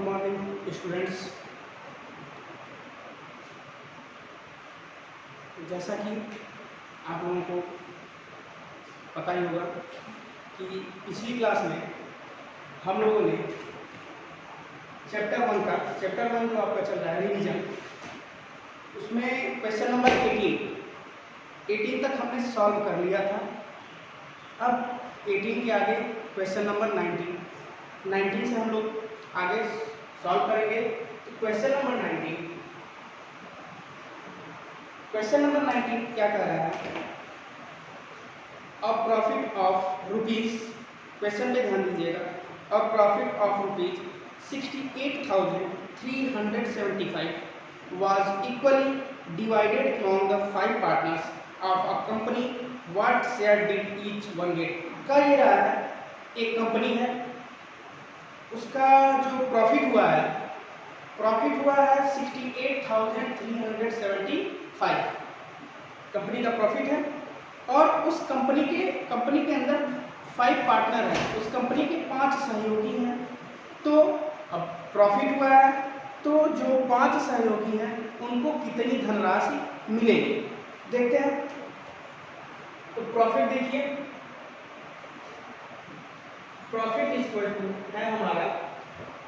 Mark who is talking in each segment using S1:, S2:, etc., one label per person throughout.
S1: Good morning students. जैसा कि आप लोगों को पता ही होगा कि पिछली क्लास में हम लोगों ने चैप्टर 1 जो आपका चल रहा है रिवीजन, उसमें क्वेश्चन नंबर 18 तक हमने सॉल्व कर लिया था। अब 18 के आगे क्वेश्चन नंबर 19 से हम लोग आगे सॉल्व करेंगे। तो क्वेश्चन नंबर 19 क्या कह रहा है? A profit of rupees, question पे ध्यान दीजिएगा, a profit of rupees 68,375 was equally divided among the 5 partners of a company. What share did each one get? कह ये रहा है एक कंपनी है, उसका जो प्रॉफिट हुआ है 68,375 कंपनी का प्रॉफिट है। और उस कंपनी के अंदर 5 पार्टनर हैं, उस कंपनी के 5 सहयोगी हैं। तो अब प्रॉफिट हुआ है तो जो 5 सहयोगी हैं उनको कितनी धनराशि मिलेगी देखते हैं। तो प्रॉफिट देखिए, प्रॉफिट इक्वल टू है हमारा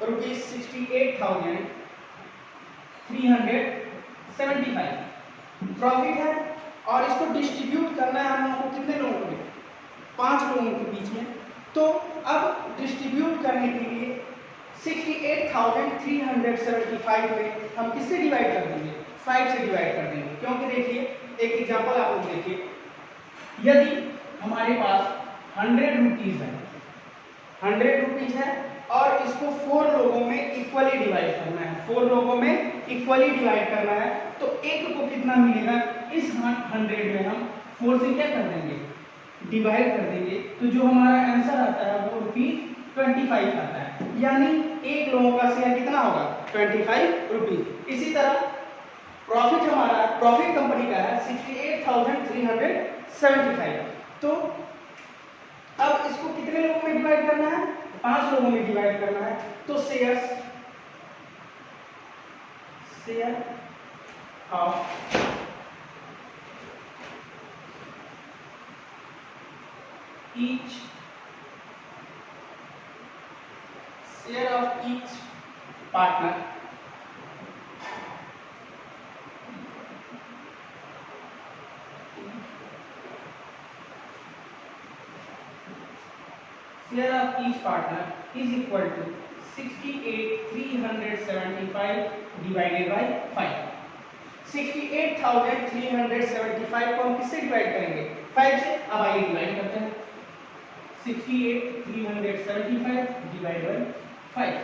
S1: रुपीज 68,375 प्रॉफिट है, और इसको डिस्ट्रीब्यूट करना है हम लोगों को कितने लोगों को? 5 लोगों के बीच में। तो अब डिस्ट्रीब्यूट करने के लिए 68,375 में हम किससे डिवाइड कर देंगे? 5 से डिवाइड कर देंगे। क्योंकि देखिए एक एग्जांपल आप लोग देखिए, यदि हमारे पास 100 रुपीज है, 100 रुपीज है और इसको 4 लोगों में इक्वली डिवाइड करना है, 4 लोगों में इक्वली डिवाइड करना है, तो एक को कितना मिलेगा? इस 100 में हम 4 से क्या कर देंगे? डिवाइड कर देंगे। तो जो हमारा आंसर आता है वो ₹25 आता है, यानी एक लोगों का शेयर कितना होगा? 25 रुपीज। इसी तरह प्रॉफिट हमारा, प्रॉफिट कंपनी का है 68,375। तो अब इसको कितने लोगों में डिवाइड करना है? 5 लोगों में डिवाइड करना है। तो share of each partner is equal to 68,375 divided by 5। 68,375 को हम किससे डिवाइड करेंगे? 5 से। अब आइए डिवाइड करते हैं। 68,375 डिवाइड बाय 5,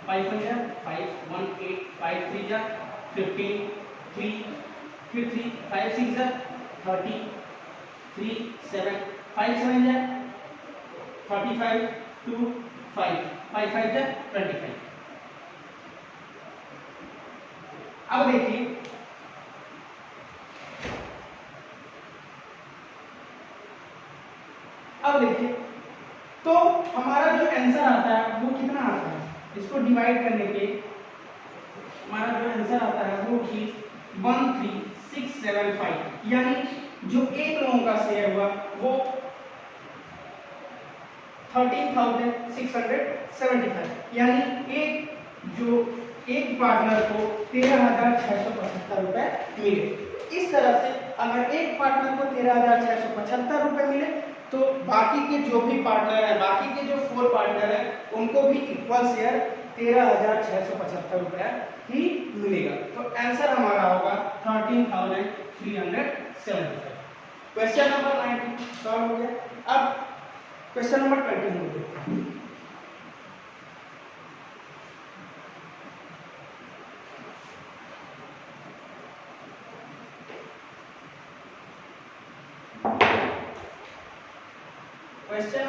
S1: 5 1 जा 5, 1 8, 5 3 जा 15, 3 फिर 3, 5 6 जा 30, 3 7, 5 7 जा 35, 2 5, 5 5 जा 25। अब देखिए तो हमारा जो आंसर आता है वो कितना आता है? इसको डिवाइड करने पे हमारा जो आंसर आता है वो 13675, यानी जो एक लोगों का शेयर हुआ वो 13,675, यानी एक पार्टनर को 13,675 रुपए मिले। इस तरह से अगर एक पार्टनर को 13,675 रुपए मिले तो बाकी के जो भी पार्टनर है, बाकी के जो 4 पार्टनर है उनको भी इक्वल शेयर 13,675 रुपया ही मिलेगा। तो आंसर हमारा होगा 13,375। क्वेश्चन नंबर 19 सॉल्व हो गया। अब क्वेश्चन नंबर 20 हम देखते हैं। क्वेश्चन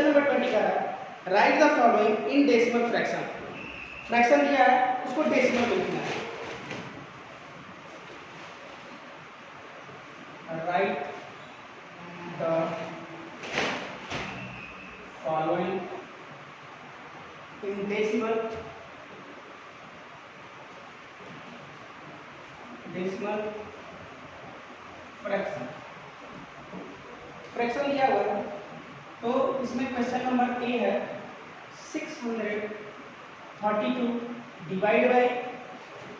S1: नंबर 20 का है right the following in decimal fraction. Fraction दिया है, उसको डेसिमल में लिखना है। Right the following in decimal fraction. Fraction क्या हुआ है, तो इसमें क्वेश्चन नंबर ए है 632 डिवाइड बाय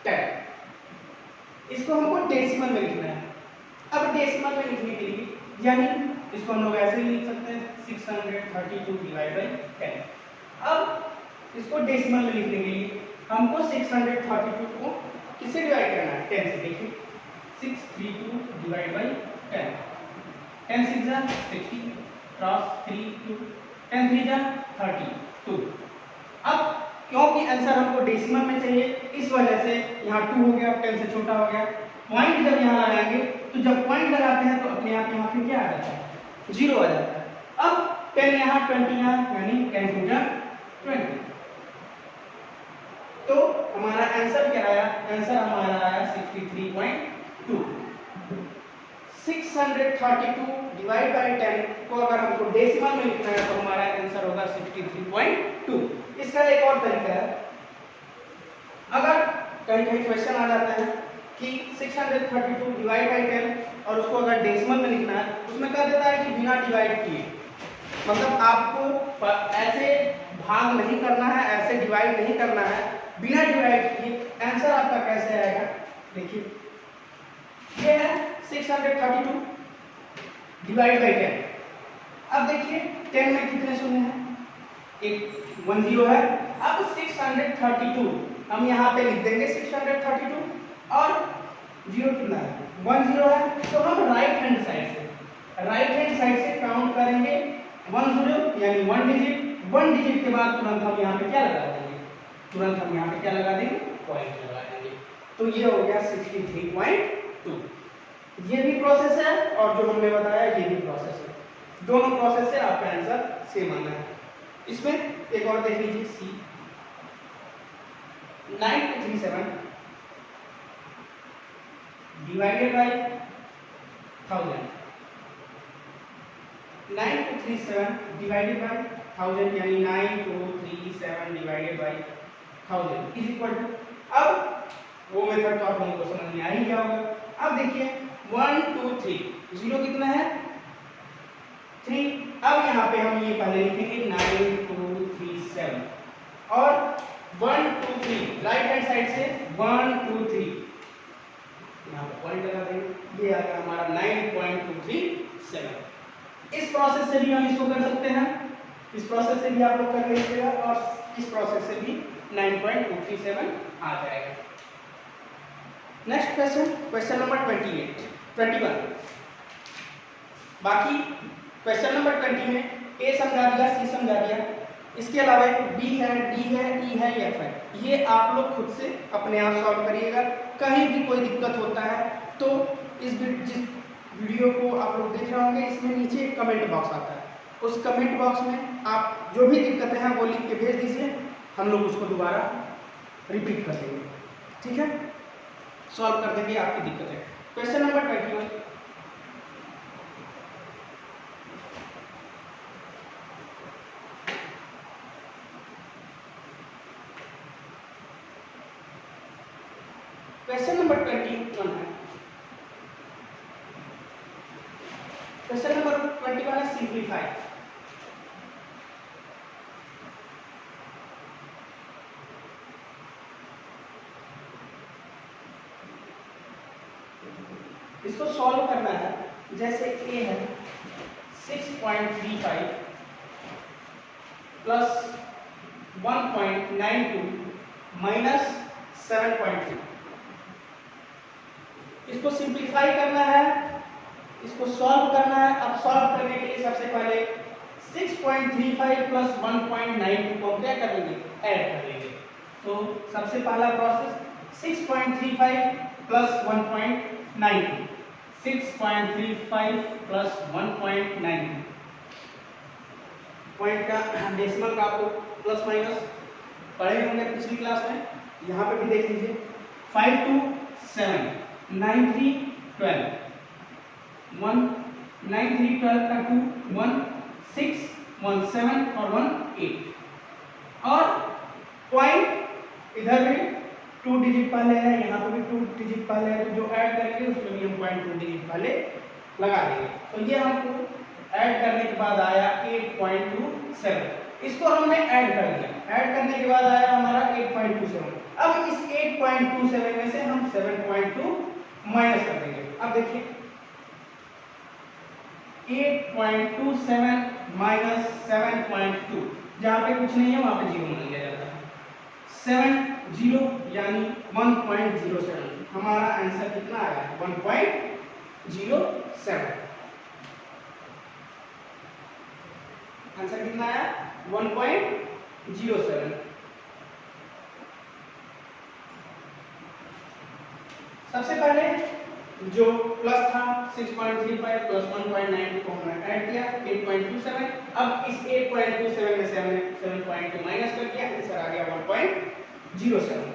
S1: 10। इसको हमको डेसिमल में लिखना है। अब डेसिमल में लिखने के लिए यानी इसको हम लोग ऐसे ही लिख सकते हैं 632 डिवाइड बाय 10। अब इसको डेसिमल में लिखने के लिए हमको 632 को किससे डिवाइड करना है, 10 से। देखिए 632 डिवाइड बाय 10, 10 6 जा 60 क्रॉस 3 2, 10 3 जा 32। अब क्योंकि आंसर हमको डेसिमल में चाहिए, इस वजह से यहाँ 2 हो गया, 10 से छोटा हो गया। पॉइंट जब यहाँ लगाएंगे तो जब पॉइंट लगाते हैं तो अपने आप यहाँ पे क्या आ जाता है, 0 आ जाता है। अब 10 यहाँ 20 यहाँ, यानी 10 2 जा 20। तो हमारा आंसर क्या आया, आंसर हमारा आया 63.2। 632 डिवाइड बाय 10 को अगर हमको डेसिमल में लिखना है तो हमारा आंसर होगा 63.2। इसका एक और तरीका है, अगर कहीं कहीं क्वेश्चन आ जाता है कि 632 डिवाइड बाय 10 और उसको अगर डेसिमल में लिखना है, उसमें कह देता है कि बिना डिवाइड किए, मतलब आपको ऐसे भाग नहीं करना है, ऐसे डिवाइड नहीं करना है, बिना डिवाइड किए आंसर आपका कैसे आएगा। देखिए ये है 632 डिवाइड बाय 10। अब देखिए 10 में कितने शून्य हैं, एक 1 0 है। अब 632 हम यहाँ पे लिख देंगे 632 और 0 कितना है, 1 0 है। तो हम राइट हैंड साइड से काउंट करेंगे 1 0 यानी 1 डिजिट। 1 डिजिट के बाद तुरंत हम यहाँ पे क्या लगा देंगे, तुरंत हम यहाँ पे क्या लगा देंगे, पॉइंट लगा देंगे। तो ये हो गया 63.2। ये भी प्रोसेस है और जो हमने बताया ये भी प्रोसेस है, दोनों प्रोसेस से आपका आंसर सेम आना है। इसमें एक और देख लीजिए C 937 divided by 1000। 937 divided by 1000 यानी 9237 divided by 1000 is equal to, अब वो मेथड तो आप लोगों को समझ में आ ही गया होगा। अब देखिए 1 2 3, 0 कितना है 3। अब यहाँ पे हम ये पहले लिखेंगे 9237 और 1 2 3 राइट हैंड साइड से 1 2 3 यहाँ पे पॉइंट लगा देंगे, ये आ गया हमारा 9.237। इस प्रोसेस से भी हम इसको कर सकते हैं, इस प्रोसेस से भी आप लोग कर लीजिएगा और इस प्रोसेस से भी 9.237 आ जाएगा। Next question, question number 21। बाकी क्वेश्चन नंबर 20 में ए समझा दिया, सी समझा दिया, इसके अलावा बी है, डी है, ई है, एफ है। ये आप लोग खुद से अपने आप सॉल्व करिएगा। कहीं भी कोई दिक्कत होता है तो जिस वीडियो को आप लोग देख रहे होंगे इसमें नीचे एक कमेंट बॉक्स आता है, उस कमेंट बॉक्स में आप जो भी दिक्कतें हैं वो लिख के भेज दीजिए, हम लोग उसको दोबारा रिपीट कर देंगे, ठीक है, सॉल्व कर देंगे आपकी दिक्कतें। क्वेश्चन नंबर 21, क्वेश्चन नंबर 21 है, क्वेश्चन नंबर 21 है सिंप्लीफाई। इसको सॉल्व करना है, जैसे ए है 6.35 प्लस 1.92 माइनस 7.2। इसको सिंप्लीफाई करना है, इसको सॉल्व करना है। अब सॉल्व करने के लिए सबसे पहले 6.35 प्लस 1.92 को क्या कर लेंगे, ऐड कर लेंगे। तो सबसे पहला प्रोसेस 6.35 प्लस 1.92, 6.35 प्लस 1.92 पॉइंट का डेसिमल का आपको प्लस माइनस पढ़े होंगे पिछली क्लास में, यहाँ पे भी देख लीजिए। 5 2 7 9 3 12 1 9 3 12 का 2 1 6 1 7 और 1 8 और पॉइंट इधर भी 2 डिजिट पहले है, यहाँ पे भी 2 डिजिट पहले है, तो जो ऐड करेंगे उसमें भी हम 0.2 डिजिट पहले लगा देंगे। तो ये हमको ऐड करने के बाद आया 8.27। इसको हमने ऐड कर दिया, ऐड करने के बाद आया हमारा 8.27। अब इस 8.27 में से हम 7.2 माइनस कर देंगे। अब देखिए 8.27 माइनस 7.2, जहाँ पे कुछ नहीं है वहाँ पे 0 मान लिया जाता है। 70 यानी 1.07। हमारा आंसर कितना आया? 1.07। आंसर कितना आया? 1.07। सबसे पहले जो प्लस था 6.35 प्लस 1.92 को हमने ऐड किया 8.27। अब इस 8.27 में से हमने 7.2 माइनस कर दिया, आंसर आ गया 1.07।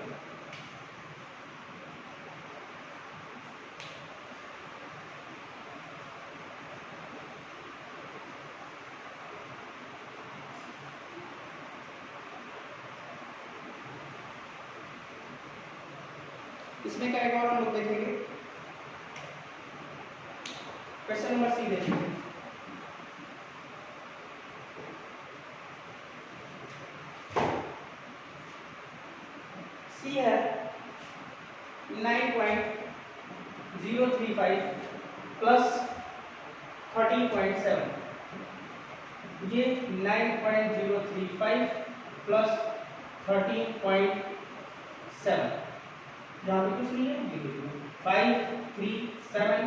S1: इसमें क्या एक और हम लोग देखेंगे, क्वेश्चन नंबर सी देखेंगे। सी है 9.035 प्लस 13.7। ये 9.035 प्लस 13.7, जहाँ पे कुछ नहीं है 5 3 7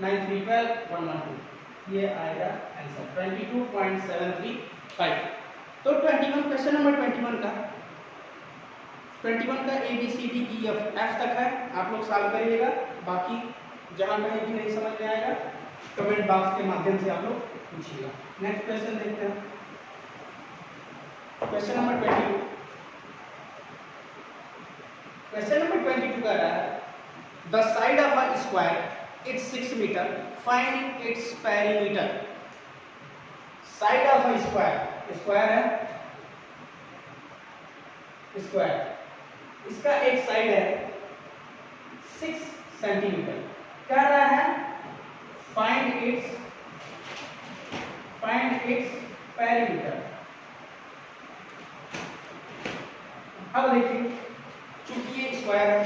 S1: 9 3 12 1 1 2, ये आएगा आंसर 22.735। तो 21 क्वेश्चन नंबर 21 का ABCD EF तक है, आप लोग सॉल्व करिएगा। बाकी जहाँ कहीं भी नहीं समझ में आएगा कमेंट बॉक्स के माध्यम से आप लोग पूछिएगा। नेक्स्ट क्वेश्चन देखते हैं, क्वेश्चन नंबर 22। क्वेश्चन नंबर 22 का रहा है the side of a square it's 6 metre, find its perimeter. Side of a square, square है स्क्वायर, इसका एक साइड है 6 सेंटीमीटर, कह रहा है फाइंड इट्स पेरीमीटर। अब देखिए चूंकि ये स्क्वायर है,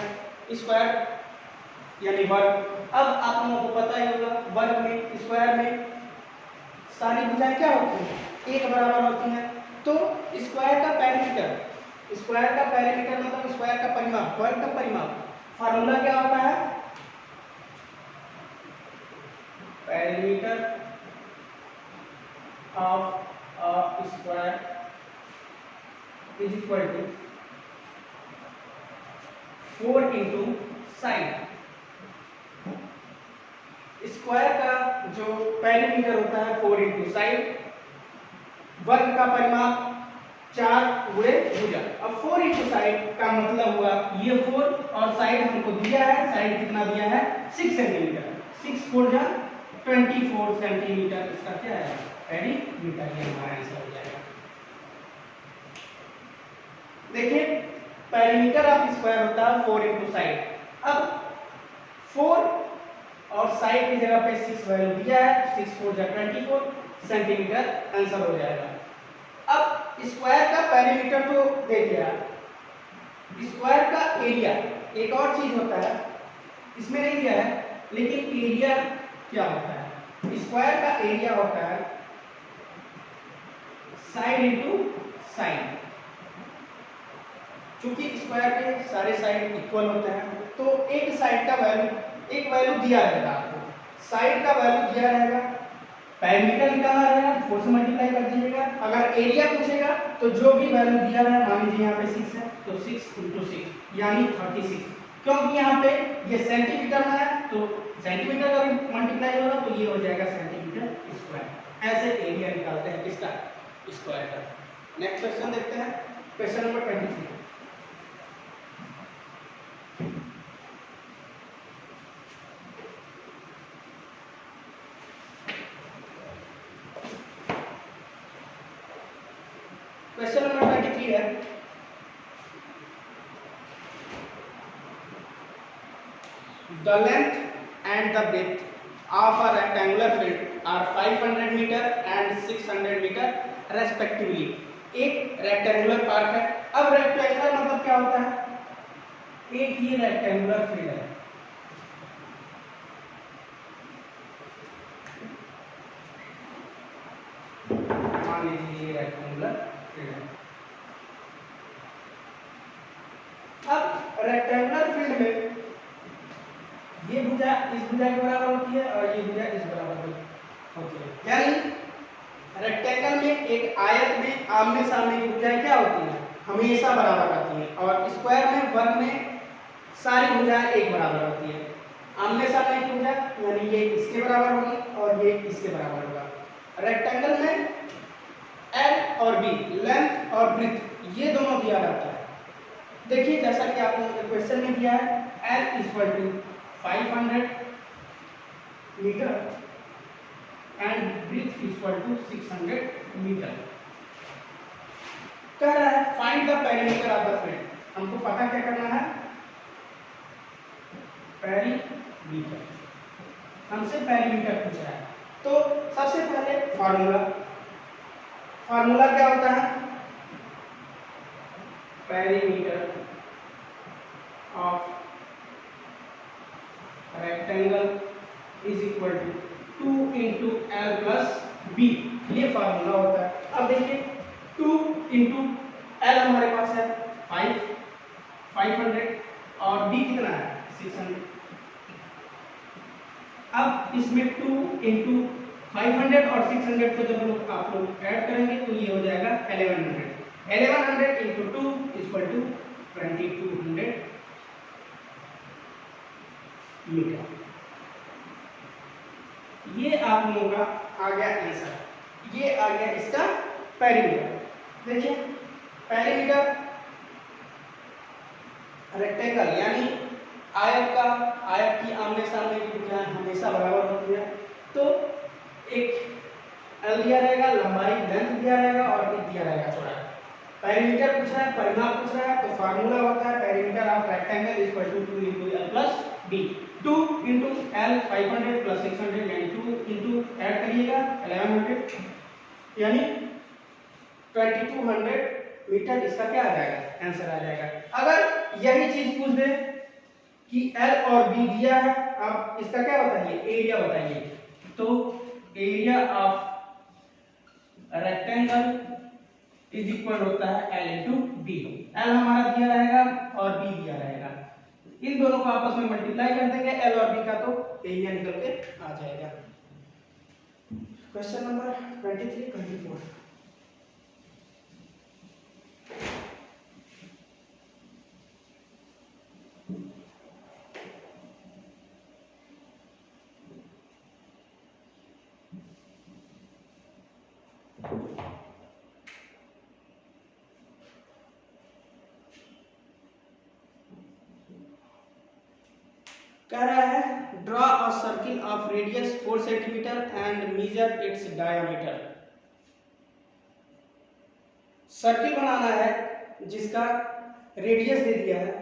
S1: स्क्वायर यानी वर्ग। अब आप लोगों को पता ही होगा वर्ग में, स्क्वायर में सारी भुजाएं क्या होती हैं? एक बराबर होती हैं। तो स्क्वायर का पेरीमीटर मतलब स्क्वायर का परिमाप, वर्ग का परिमाप, फार्मूला क्या होता है? Perimeter of a square is equal to 4 into side. Square का जो पेरीमीटर होता है 4 इंटू साइन, वर्ग का परिमाप 4 गुणे भुजा। अब 4 इंटू साइड का मतलब हुआ ये 4 और साइड हमको दिया है, साइड कितना दिया है? 6 सेंटीमीटर। 6 4 जा 24 सेंटीमीटर, इसका क्या है? पेरीमीटर। ये हमारा आंसर हो जाएगा। देखिए पेरीमीटर ऑफ स्क्वायर होता है 4 इंटू साइड। अब 4 और साइड की जगह पे 6 वैल्यू दिया है, 6 4 जा 24 सेंटीमीटर, आंसर हो जाएगा। अब स्क्वायर का पेरीमीटर तो देख लिया, स्क्वायर का एरिया एक और चीज होता है, इसमें नहीं दिया है लेकिन एरिया क्या होता है? स्क्वायर का एरिया होता है साइड इंटू साइन। चूंकि स्क्वायर के सारे साइड इक्वल होते हैं तो एक साइड का वैल्यू, एक वैल्यू दिया रहेगा आपको, साइड का वैल्यू दिया रहेगा, पेरीमीटर निकालना रहेगा, 4 से मल्टीप्लाई कर दीजिएगा। अगर एरिया पूछेगा तो जो भी वैल्यू दिया रहा है, मान लीजिए यहाँ पे 6 है तो 6 इंटू 6 यानी 36। क्योंकि यहाँ पे ये सेंटीमीटर में है तो सेंटीमीटर का मल्टीप्लाई होगा तो ये हो जाएगा सेंटीमीटर स्क्वायर। ऐसे एरिया निकालते हैं किसका? स्क्वायर का। नेक्स्ट क्वेश्चन देखते हैं, क्वेश्चन नंबर 23। क्वेश्चन नंबर 23 है the length and the breadth of a rectangular field are 500 metre and 600 metre respectively. एक रेक्टेंगुलर पार्क है। अब रेक्टेंगुलर मतलब क्या होता है? एक ये रेक्टेंगुलर फील्ड है, मान लीजिए ये रेक्टेंगुलर फील्ड है। अब रेक्टेंगुलर फील्ड में ये भुजा इस भुजा के बराबर होती है और ये भुजा इस बराबर होती है। यानी रेक्टेंगल में एक आयत में आमने सामने की भुजाएं क्या होती हैं? हमेशा बराबर आती हैं। और स्क्वायर में वर्ग में सारी भुजाएं एक बराबर होती है। आमने सामने की भुजा यानी ये इसके बराबर होगी और ये इसके बराबर होगा। रेक्टेंगल में एल और बी, लेंथ और ब्रेथ, ये दोनों दिया रहता है। देखिए जैसा कि आपको क्वेश्चन में दिया है, L equal to 500 metre and breadth equal to 600 metre. कह रहा है find the perimeter of the field. हमको पता क्या करना है? पेरीमीटर। हमसे पेरीमीटर पूछ रहा है, तो सबसे पहले फार्मूला क्या होता है? Perimeter of rectangle is equal to 2 into L plus B, ये फार्मूला होता है। अब देखिए 2 इंटू एल हमारे पास है 500 और बी कितना है 600। अब इसमें 2 इंटू 500 और 600 को जब आप लोग ऐड करेंगे तो ये हो जाएगा 1100 इंटू 2 इक्वल टू 2200 मीटर। ये आप लोगों का आ गया आंसर, ये आ गया इसका पेरीमीटर। देखिए पेरीमीटर रेक्टेंगल यानी आयत की आमने सामने की भुजाएं हमेशा बराबर होती है। तो एक एल दिया रहेगा, लंबाई लेंथ दिया रहेगा और ब्रेथ दिया रहेगा चौड़ाई। पेरीमीटर पूछ रहा है, परिमाप पूछ रहा है, तो फार्मूला होता है perimeter of rectangle equal to 2 into L plus B. 2 into L 500 plus 600 यानी 2 इंटू ऐड करिएगा 1100 यानी 2200 मीटर इसका क्या आ जाएगा? आंसर आ जाएगा। अगर यही चीज पूछ दे कि एल और बी दिया है, आप इसका क्या बताइए? एरिया बताइए। तो area of rectangle is equal होता है एल इंटू बी। एल हमारा दिया रहेगा और बी दिया रहेगा, इन दोनों को आपस में मल्टीप्लाई कर देंगे एल और बी का, तो एरिया निकल के आ जाएगा। Question number 23-24। कह रहा है draw a circle of radius 4 centimetre and measure its diameter. Circle बनाना है जिसका रेडियस दे दिया है,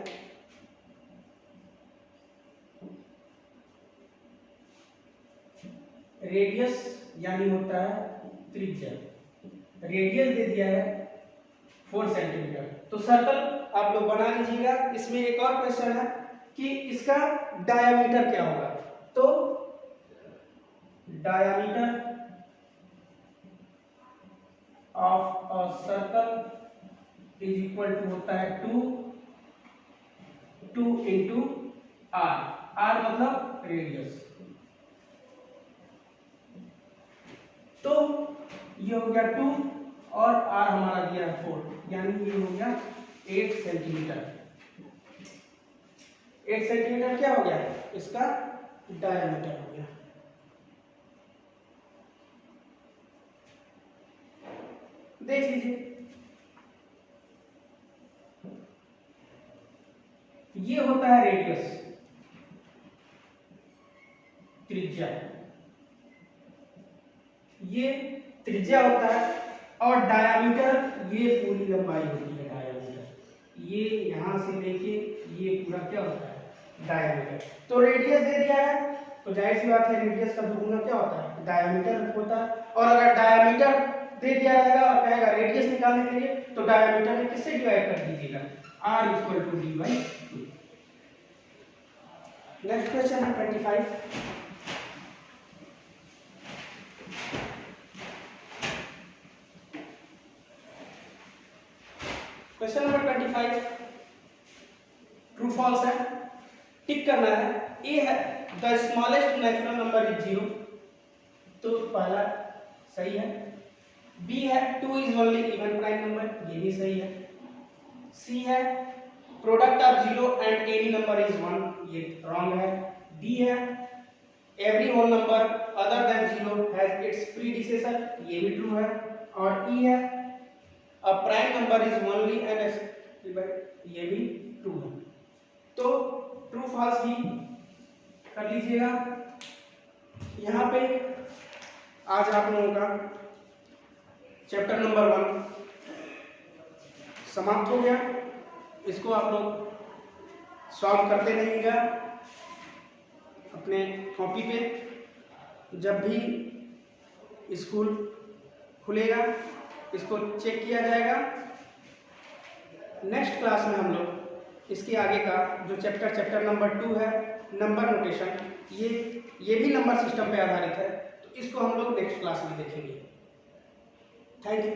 S1: रेडियस यानी होता है त्रिज्या, रेडियस दे दिया है 4 सेंटीमीटर। तो सर्कल आप लोग बना लीजिएगा। इसमें एक और क्वेश्चन है कि इसका डायामीटर क्या होगा? तो diameter of a circle is equal to होता है 2 इंटू आर मतलब रेडियस। तो ये हो गया 2 और आर हमारा दिया है 4 यानी ये हो गया 8 सेंटीमीटर। 8 सेंटीमीटर क्या हो गया? इसका डायमीटर हो गया। देख लीजिए, ये होता है रेडियस, त्रिज्या, ये त्रिज्या होता है, और डायमीटर ये पूरी लंबाई होती है। डायमीटर ये यहां से लेके ये पूरा क्या होता है? डायमीटर। तो रेडियस दे दिया है तो जाहिर सी बात है रेडियस का दुगुना क्या होता है, डायमीटर होता है। और अगर डायमीटर दे दिया रहेगा और कहेगा रेडियस निकालने के लिए तो डायमीटर में किससे डिवाइड कर दीजिएगा, r equal to d by 2। Next question है 25। क्वेश्चन नंबर 25 ट्रू फॉल्स है, टिक करना है। ए है the smallest natural number is 0, तो पहला सही है। बी है 2 is only even prime number, ये भी सही है। सी है product of 0 and any number is 1, ये रॉन्ग है। डी है every whole number other than 0 has its predecessor, ये भी ट्रू है। और ई है a prime number is only N, ये भी ट्रू है। तो ट्रू फॉल्स भी कर लीजिएगा। यहाँ पे आज आप लोगों का चैप्टर नंबर 1 समाप्त हो गया। इसको आप लोग सॉल्व करते रहिएगा अपने कॉपी पे। जब भी स्कूल खुलेगा इसको चेक किया जाएगा। नेक्स्ट क्लास में हम लोग इसके आगे का जो चैप्टर नंबर 2 है नंबर नोटेशन, ये भी नंबर सिस्टम पे आधारित है, तो इसको हम लोग नेक्स्ट क्लास में देखेंगे। Thank you.